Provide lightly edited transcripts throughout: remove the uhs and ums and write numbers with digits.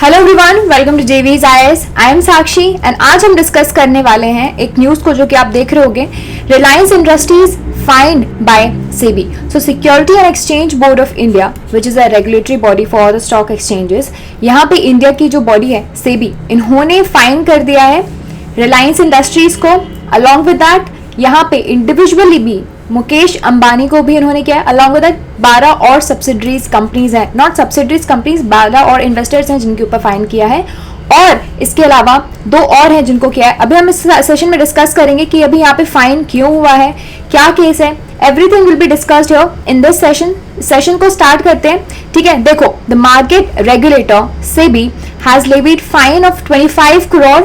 Hello everyone, welcome to JV's IAS. I am Sakshi and आज हम discuss करने वाले हैं एक न्यूज़ को जो कि आप देख रहे होंगे, Reliance industries find by SEBI. So security and Exchange Board of India which is a regulatory body for the stock exchanges, यहाँ पे इंडिया की जो बॉडी है सेबी, इन्होंने फाइन कर दिया है रिलायंस इंडस्ट्रीज को। अलॉन्ग विद दैट यहाँ पे इंडिविजुअली भी मुकेश अंबानी को भी इन्होंने किया है। अलॉन्ग विद दैट 12 और सब्सिडरीज कंपनीज हैं, नॉट सब्सिडरीज कंपनीज, 12 और इन्वेस्टर्स हैं जिनके ऊपर फाइन किया है। और इसके अलावा 2 और हैं जिनको किया है। अभी हम इस सेशन में डिस्कस करेंगे कि अभी यहाँ पे फाइन क्यों हुआ है, क्या केस है, everything will be discussed here in this session. Session को स्टार्ट करते हैं। ठीक है, देखो, the market regulator SEBI has levied fine of 25 crore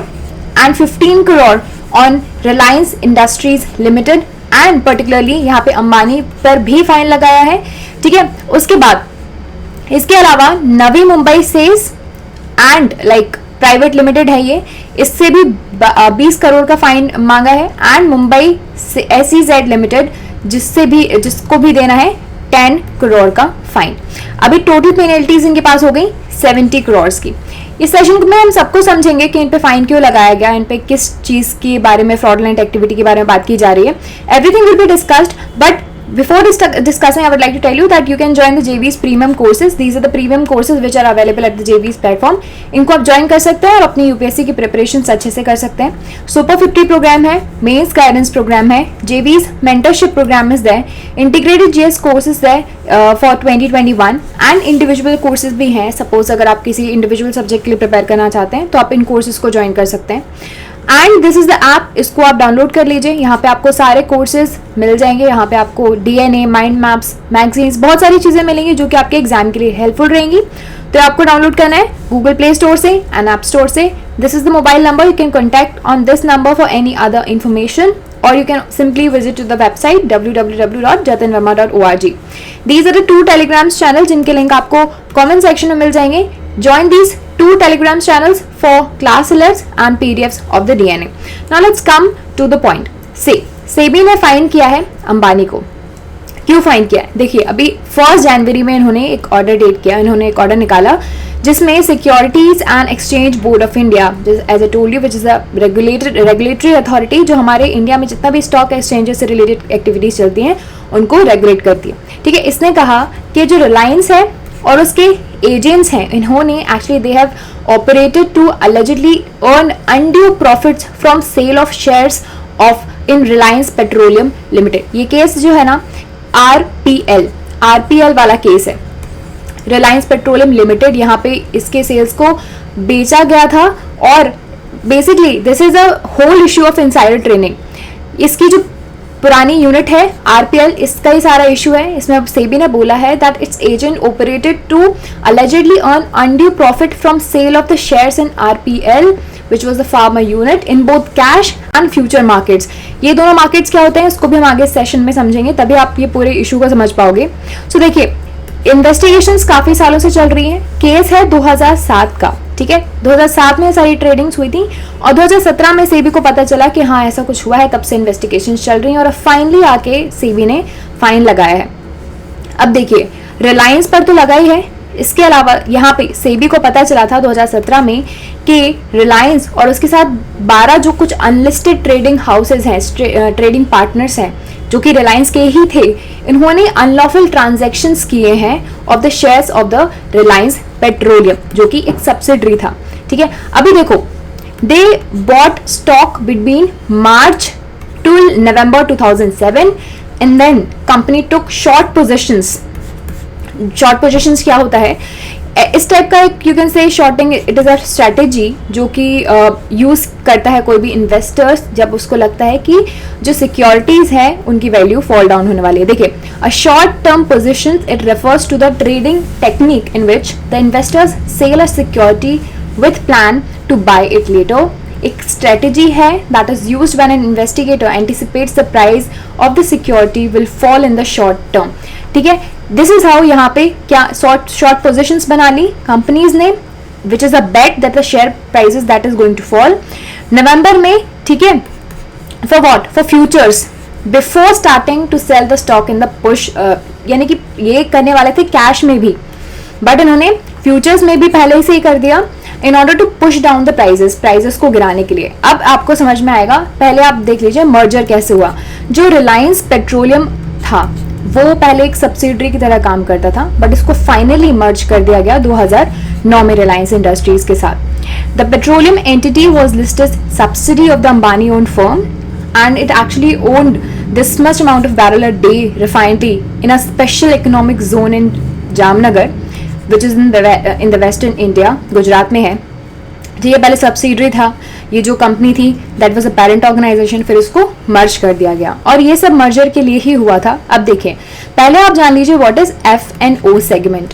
and 15 crore on Reliance industries limited and particularly यहाँ पे अंबानी पर भी फाइन लगाया है। ठीक है, उसके बाद इसके अलावा Navi Mumbai SEZ and private limited है ये, इससे भी 20 करोड़ का फाइन मांगा है। एंड मुंबई SEZ लिमिटेड जिसको भी देना है 10 करोड़ का फाइन। अभी टोटल पेनल्टीज इनके पास हो गई 70 करोड़ की। इस सेशन में हम सबको समझेंगे कि इन पे फाइन क्यों लगाया गया, इन पे किस चीज के बारे में, फ्रॉडलेंट एक्टिविटी के बारे में बात की जा रही है। Everything will be discussed, but before discussing, I would like to tell you that you can join the JV's premium courses. These are the premium courses which are available at the JV's platform. इनको आप join कर सकते हैं और अपनी UPSC की preparation अच्छे से कर सकते हैं। सुपर 50 प्रोग्राम है, मेंस गाइडेंस प्रोग्राम है, JV's mentorship program is there, integrated GS courses there for 2021 and individual courses भी हैं। सपोज अगर आप किसी इंडिविजुअल सब्जेक्ट के लिए प्रिपेयर करना चाहते हैं तो आप इन कोर्सेज को ज्वाइन कर सकते हैं। And this is the app, इसको आप डाउनलोड कर लीजिए। यहाँ पे आपको सारे कोर्सेज मिल जाएंगे। यहाँ पे आपको DNA, माइंड मैप्स, मैगजीन्स, बहुत सारी चीज़ें मिलेंगी जो कि आपके एग्जाम के लिए हेल्पफुल रहेंगी। तो आपको डाउनलोड करना है गूगल प्ले स्टोर से एंड ऐप स्टोर से। This is the mobile number, you can contact on this number for any other information or you can simply visit to the website www.jatinverma.org. These are the 2 Telegram channels जिनके link आपको comment section में मिल जाएंगे। Join these 2 Telegram channels for class alerts and PDFs of the DNA. Now let's come to the point. SEBI ने fine किया है अंबानी को। क्यों fine किया है? देखिए, अभी 1 जनवरी में इन्होंने एक ऑर्डर डेट किया, इन्होंने एक ऑर्डर निकाला जिसमें Securities and Exchange Board of India, as I told you, which is a regulatory authority जो हमारे इंडिया में जितना भी स्टॉक एक्सचेंजेस से रिलेटेड एक्टिविटीज चलती हैं उनको रेगुलेट करती है। ठीक है, इसने कहा कि जो रिलायंस है और उसके एजेंट्स हैं, इन्होंने actually they have operated to allegedly earn undue profits from sale of shares of in Reliance Petroleum Limited. ये केस जो है ना RPL वाला केस है। रिलायंस पेट्रोलियम लिमिटेड, यहाँ पे इसके सेल्स को बेचा गया था और basically this is a whole issue of insider trading. इसकी जो पुरानी यूनिट है RPL, इसका ही सारा इशू है। इसमें सेबी ने बोला है that its agent operated to allegedly earn undue profit from sale of the shares in RPL which was the farmer unit in both cash and future markets. ये दोनों मार्केट्स क्या होते हैं इसको भी हम आगे सेशन में समझेंगे, तभी आप ये पूरे इशू को समझ पाओगे। सो देखिए, इन्वेस्टिगेशंस काफी सालों से चल रही हैं। केस है 2007 का। ठीक है, 2007 में सारी ट्रेडिंग्स हुई थी और 2017 में सेबी को पता चला कि हाँ ऐसा कुछ हुआ है, तब से इन्वेस्टिगेशंस चल रही हैं और फाइनली आके सेबी ने फाइन लगाया है। अब देखिए, रिलायंस पर तो लगा ही है, इसके अलावा यहाँ पे सेबी को पता चला था 2017 में कि रिलायंस और उसके साथ 12 जो कुछ अनलिस्टेड ट्रेडिंग हाउसेज हैं, ट्रेडिंग पार्टनर्स हैं जो कि रिलायंस के ही थे, इन्होंने अनलॉफुल ट्रांजैक्शंस किए हैं of the shares of the Reliance Petroleum जो कि एक सब्सिडरी था। ठीक है, अभी देखो, they bought stock between March to November 2007 and then company took short positions. Short positions क्या होता है? इस टाइप का एक, you can say shorting, it is a strategy जो कि यूज़ करता है कोई भी इन्वेस्टर्स जब उसको लगता है कि जो सिक्योरिटीज़ है उनकी वैल्यू फॉल डाउन होने वाली है। देखिए, a short term position, it refers to the trading technique in which the investors sell a security with plan to buy it later. एक स्ट्रेटेजी है that is used when an investigator anticipates the price of the security will fall in the short term. ठीक है, this is how यहाँ पे क्या short positions बना ली companies ने, which is a bet that the share prices that is going to fall November में। ठीक है, for what? For futures before starting to sell the stock in the push, यानी कि ये करने वाले थे कैश में भी, बट इन्होंने फ्यूचर्स में भी पहले से ही कर दिया in order to push down the prices को गिराने के लिए। अब आपको समझ में आएगा, पहले आप देख लीजिए मर्जर कैसे हुआ। जो रिलायंस पेट्रोलियम था वो पहले एक सब्सिडरी की तरह काम करता था, बट इसको फाइनली मर्ज कर दिया गया 2009 में रिलायंस इंडस्ट्रीज के साथ। The petroleum entity was listed subsidy of the Ambani owned firm and it actually owned this much amount of barrel a day refinery in a special economic zone in Jamnagar, which is in the western India, Gujarat में है। तो ये पहले subsidiary था, ये जो company थी that was a parent organisation, फिर इसको मर्ज कर दिया गया और ये सब मर्जर के लिए ही हुआ था। अब देखिए, पहले आप जान लीजिए what is F&O segment.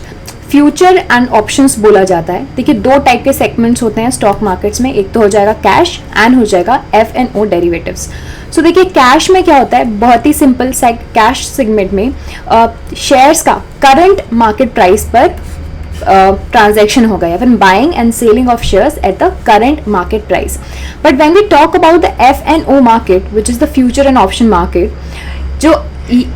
Future and options बोला जाता है। देखिए, दो टाइप के सेगमेंट्स होते हैं स्टॉक मार्केट्स में, एक तो हो जाएगा कैश एंड हो जाएगा F&O डेरिवेटिव्स। सो देखिए, कैश में क्या होता है, बहुत ही सिंपल, कैश सेगमेंट में शेयर्स का करंट मार्केट प्राइस पर ट्रांजैक्शन होगा या फिर buying and selling of shares at the current market price. But when we talk about the F&O market which is the future and option market, जो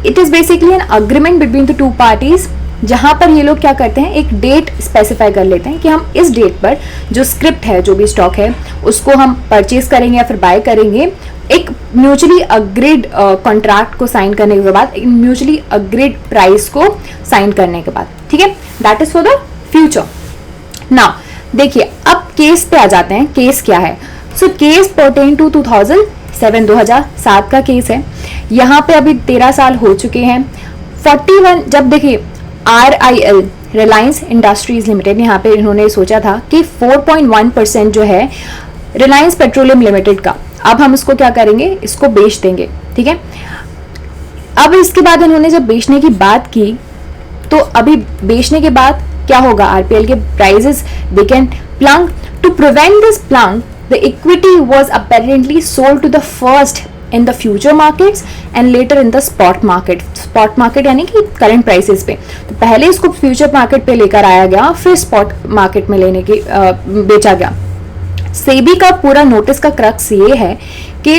it is basically an agreement between the two parties, जहां पर ये लोग क्या करते हैं, एक date specify कर लेते हैं कि हम इस डेट पर जो स्क्रिप्ट है, जो भी स्टॉक है, उसको हम परचेज करेंगे या फिर बाय करेंगे, एक म्यूचुअली अग्रीड कॉन्ट्रैक्ट को साइन करने के बाद, एक म्यूचुअली अग्रीड प्राइस को साइन करने के बाद। ठीक है, that is for the future. Now देखिए, अब केस पे आ जाते हैं। केस क्या है? सो केस पर्टेन टू 2007 का केस है। यहाँ पे अभी 13 साल हो चुके हैं। 41 जब देखिए RIL रिलायंस इंडस्ट्रीज लिमिटेड, यहाँ पे इन्होंने सोचा था कि 4.1% जो है रिलायंस पेट्रोलियम लिमिटेड का, अब हम इसको क्या करेंगे, इसको बेच देंगे। ठीक है, अब इसके बाद इन्होंने जब बेचने की बात की, तो अभी बेचने के बाद क्या होगा, RPL के prices they can plunge. To prevent this plunge, the equity was apparently sold to the first in the future markets and later in the spot market। spot market यानी कि current prices पे, तो पहले इसको future market पे लेकर आया गया, फिर spot market में लेने की बेचा गया। सेबी का पूरा नोटिस का क्रक्स ये है कि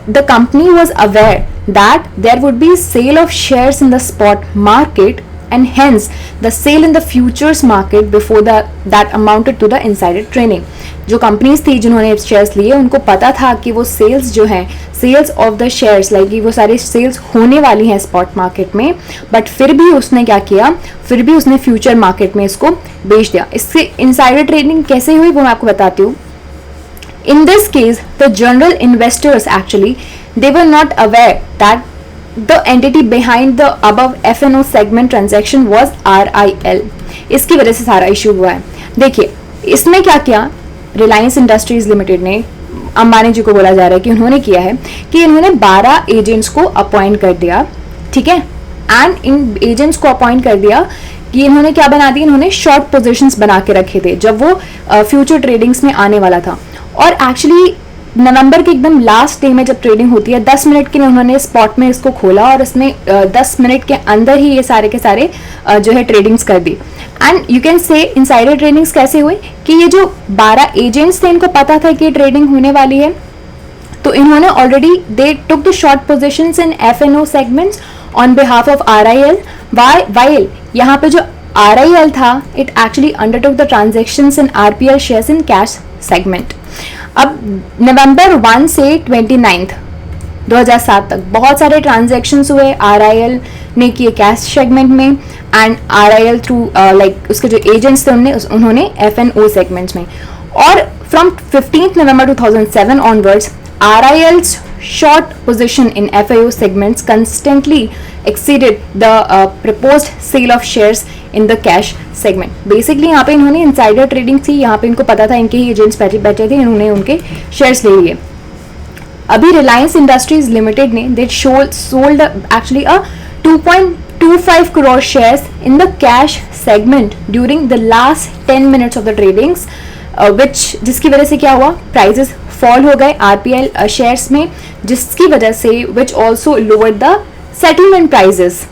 the company was aware that there would be sale of shares in the spot market and hence the sale in the futures market before that amounted to the insider trading। जो companies थी जिन्होंने shares लिए, उनको पता था कि वो sales जो हैं, sales of the shares like वो सारी सेल्स होने वाली हैं स्पॉट मार्केट में, बट फिर भी उसने क्या किया, फिर भी उसने फ्यूचर मार्केट में इसको बेच दिया। इससे इनसाइडर ट्रेडिंग कैसे हुई वो मैं आपको बताती हूँ। In this case, the general investors actually, they were not aware that the entity behind the above F&O segment transaction was RIL। इसकी वजह से सारा इशू हुआ है। देखिए, इसमें क्या किया रिलायंस इंडस्ट्रीज लिमिटेड ने, अंबानी जी को बोला जा रहा है कि उन्होंने किया है कि इन्होंने 12 एजेंट्स को अपॉइंट कर दिया। ठीक है, एंड इन एजेंट्स को अपॉइंट कर दिया कि इन्होंने क्या बना दी, इन्होंने शॉर्ट पोजीशंस बना के रखे थे जब वो फ्यूचर ट्रेडिंग्स में आने वाला था। और एक्चुअली नवंबर के एकदम लास्ट डे में जब ट्रेडिंग होती है, 10 मिनट के लिए उन्होंने स्पॉट में इसको खोला और इसमें 10 मिनट के अंदर ही ये सारे के सारे जो है ट्रेडिंग्स कर दी। And you can say insider tradings कैसे हुई कि ये जो 12 एजेंट्स थे, इनको पता था कि ट्रेडिंग होने वाली है, तो इन्होंने already they took the short positions in F&O segments on behalf of RIL। While यहाँ पे जो RIL था, it actually undertook the transactions in RPL shares in cash segment. अब नवंबर 1 से 29 2007 तक बहुत सारे ट्रांजैक्शंस हुए, RIL ने किए कैश सेगमेंट में एंड RIL थ्रू लाइक उसके जो एजेंट्स थे उन्होंने F&O सेगमेंट्स में। और from 15 November 2007 onwards RIL's short position in FIO segments constantly exceeded the proposed sale of shares in the cash segment। Basically यहाँ पे इन्होंने इंसाइडर ट्रेडिंग थी, यहाँ पे इनको पता था, इनके ही एजेंट्स बैठे थे, इन्होंने उनके शेयर्स ले लिए। अभी रिलायंस इंडस्ट्रीज लिमिटेड ने they sold actually 2.25 crore shares in the cash segment during the last 10 minutes of the tradings, जिसकी वजह से क्या हुआ, प्राइजेस फॉल हो गए RPL शेयर्स में, जिसकी वजह से which also lower the settlement prices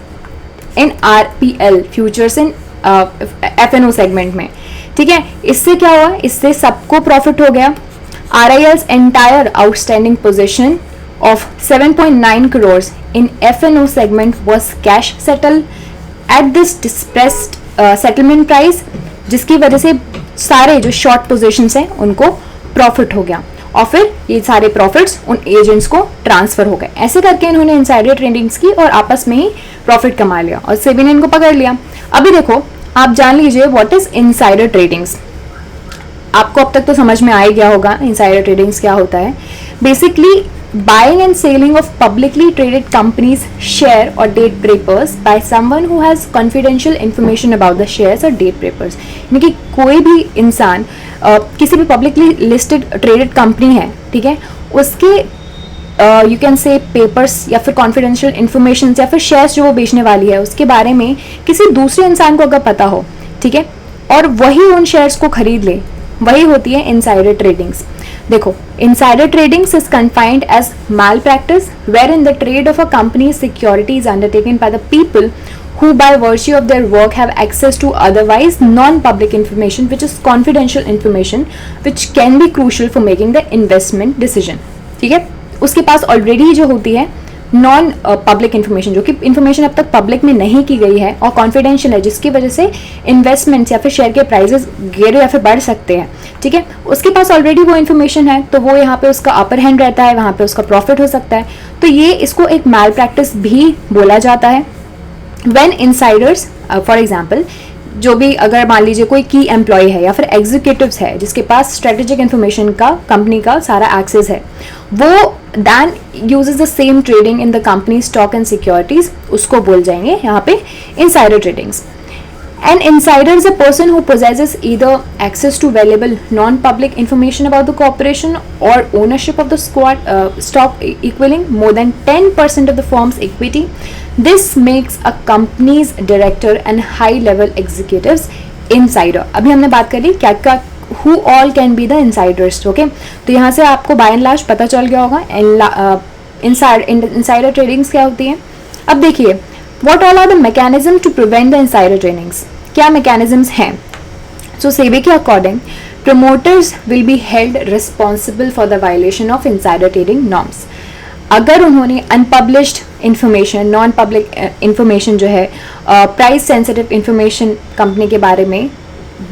in RPL futures इन F&O सेगमेंट में। ठीक है, इससे क्या हुआ, इससे सबको प्रॉफिट हो गया। RIL's entire outstanding position of 7.9 crores in F&O segment was cash settled at this depressed settlement price, जिसकी वजह से सारे जो शॉर्ट पोजीशंस हैं उनको प्रॉफिट हो गया और फिर ये सारे प्रॉफिट्स उन एजेंट्स को ट्रांसफर हो गए। ऐसे करके इन्होंने इनसाइडर ट्रेडिंग्स की और आपस में ही प्रॉफिट कमा लिया और सेबी ने इनको पकड़ लिया। अभी देखो, आप जान लीजिए व्हाट इज इनसाइडर ट्रेडिंग्स। आपको अब तक तो समझ में आ ही गया होगा इनसाइडर ट्रेडिंग्स क्या होता है। Basically buying and selling of publicly traded companies share or date papers by someone who has confidential information about the shares or date papers। यानी कि कोई भी इंसान किसी भी पब्लिकली लिस्टेड ट्रेडेड कंपनी है, ठीक है, उसके यू कैन से पेपर्स या फिर कॉन्फिडेंशियल इंफॉर्मेशन या फिर शेयर्स जो वो बेचने वाली है उसके बारे में किसी दूसरे इंसान को अगर पता हो, ठीक है, और वही उन शेयर्स को खरीद ले, वही होती है इनसाइडर ट्रेडिंग्स। देखो, insider tradings is confined as malpractice wherein the trade of a company's security is undertaken by the people who by virtue of their work have access to otherwise non-public information which is confidential information which can be crucial for making the investment decision। ठीक है, उसके पास already जो होती है non public information, जो कि information अब तक पब्लिक में नहीं की गई है और कॉन्फिडेंशियल है, जिसकी वजह से इन्वेस्टमेंट्स या फिर शेयर के प्राइसेस गिर या फिर बढ़ सकते हैं, ठीक है, उसके पास ऑलरेडी वो इन्फॉर्मेशन है, तो वो यहाँ पे उसका अपर हैंड रहता है, वहाँ पे उसका प्रॉफिट हो सकता है। तो ये इसको एक मैल प्रैक्टिस भी बोला जाता है। व्हेन इनसाइडर्स फॉर एग्जाम्पल, जो भी अगर मान लीजिए कोई की एम्प्लॉय है या फिर एग्जीक्यूटिव्स है जिसके पास स्ट्रेटेजिक इन्फॉर्मेशन का कंपनी का सारा एक्सेस है, वो then uses the same trading in the company stock and securities, उसको बोल जाएंगे यहाँ पे insider tradings. An insider is a person who possesses either access to valuable non-public information about the corporation or ownership of the stock equaling more than 10% of the firm's equity. This makes a company's director and high-level executives insider. अभी हमने बात कर ली क्या क्या who all can be the insiders, okay? तो यहाँ से आपको by and large पता चल गया होगा insider tradings क्या होती है। अब देखिए, what all are the mechanisms to prevent the insider tradings? क्या mechanisms हैं? So SEBI के according, promoters will be held responsible for the violation of insider trading norms. अगर उन्होंने unpublished information, non-public information जो है price sensitive information कंपनी के बारे में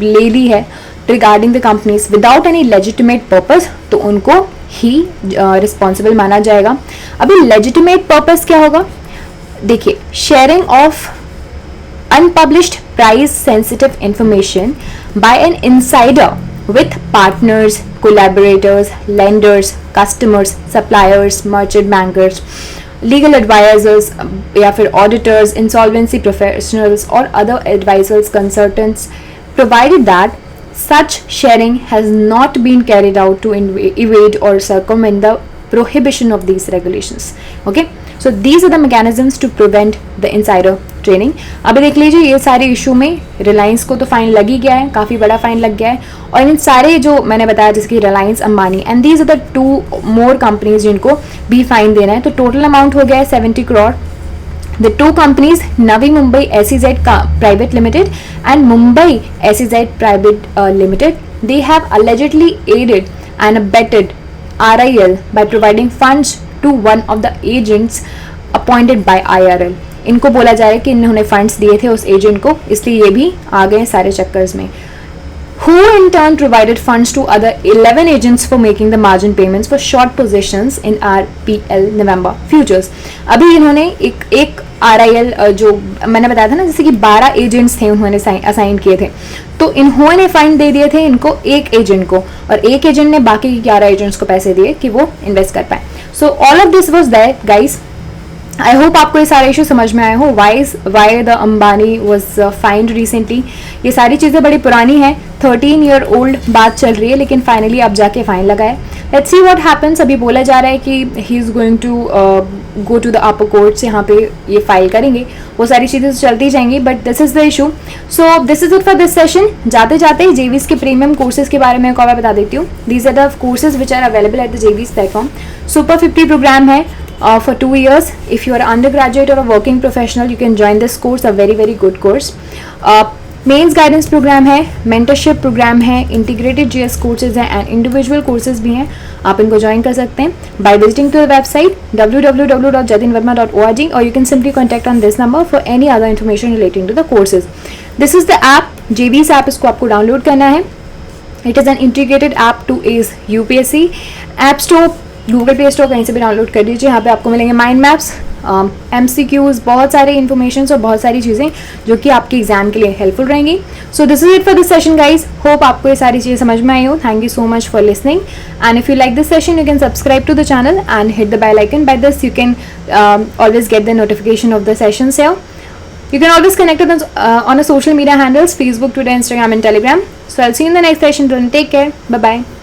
ले ली है regarding the companies without any legitimate purpose, तो उनको ही responsible माना जाएगा। अभी legitimate purpose क्या होगा? देखिए, sharing of unpublished price sensitive information by an insider with partners, collaborators, lenders, customers, suppliers, merchant bankers, legal advisers या फिर ऑडिटर्स, इंसॉल्वेंसी प्रोफेशनल्स और other advisers, consultants, provided that such sharing has not been carried out to evade or circumvent the prohibition of these regulations. Okay, so these are the mechanisms to prevent the insider trading. अभी देख लीजिए, ये सारे issue में रिलायंस को तो fine लग ही गया है, काफ़ी बड़ा फाइन लग गया है, और इन सारे जो मैंने बताया जिसकी Reliance, Ambani and these are the 2 more companies जिनको भी फाइन देना है, तो टोटल अमाउंट हो गया है 70 crore. The 2 companies, Navi Mumbai SEZ Private Limited and Mumbai SEZ Private Limited, they have allegedly aided and abetted RIL by providing funds to one of the agents appointed by IRL. इनको बोला जा रहा है कि इन्होंने फंड्स दिए थे उस एजेंट को, इसलिए ये भी आ गए सारे चक्कर्स में। Who in turn provided funds to other 11 agents for making the margin payments for short positions in RPL November futures. अभी इन्होंने एक RIL जो मैंने बताया था ना, जैसे कि 12 एजेंट्स थे उन्होंने असाइन किए थे, तो इन्होंने फाइन दे दिए थे इनको एक एजेंट को, और एक एजेंट ने बाकी 11 एजेंट्स को पैसे दिए कि वो इन्वेस्ट कर पाए। So all of this was there guys. I hope आपको ये सारे इशू समझ में आए हो, why the Ambani was fined recently. ये सारी चीज़ें बड़ी पुरानी हैं, 13 ईयर ओल्ड बात चल रही है, लेकिन फाइनली अब जाके फाइन लगा है। Let's see what happens. अभी बोला जा रहा है कि he is going to go to the upper courts, यहाँ पे ये फाइल करेंगे, वो सारी चीज़ें तो चलती जाएंगी, but this is the issue. So this is it for this session. जाते जाते जेवीज के प्रीमियम कोर्सेज के बारे में एक और बता देती हूँ। These are the courses which are available at the JV's platform. Super 50 program है for 2 years. If you are an undergraduate or a working professional, you can join this course, a very very good course. Mains guidance program है, mentorship program है, integrated GS courses हैं and individual courses भी हैं, आप इनको join कर सकते हैं by visiting to the website www.jatinverma.org, और you can simply contact on this number for any other information relating to the courses. This is the app, JVS app, इसको आपको डाउनलोड करना है it is an integrated app to ace UPSC. App store, Google play store, कहीं से भी download कर लीजिए। यहाँ पे आपको मिलेंगे माइंड मैप्स, MCQs, बहुत सारे इन्फॉर्मेशन और बहुत सारी चीज़ें जो कि आपके एग्जाम के लिए हेल्पफुल रहेंगी। So this is it for this session guys. Hope आपको ये सारी चीज़ें समझ में आई हो। Thank you so much for listening, and if you like this session you can subscribe to the channel and hit the bell icon. By this you can always get the notification of the sessions here. You can always connect with us on our social media handles: Facebook, Twitter, Instagram and Telegram. So I'll see you in the next session. Take care. Bye bye.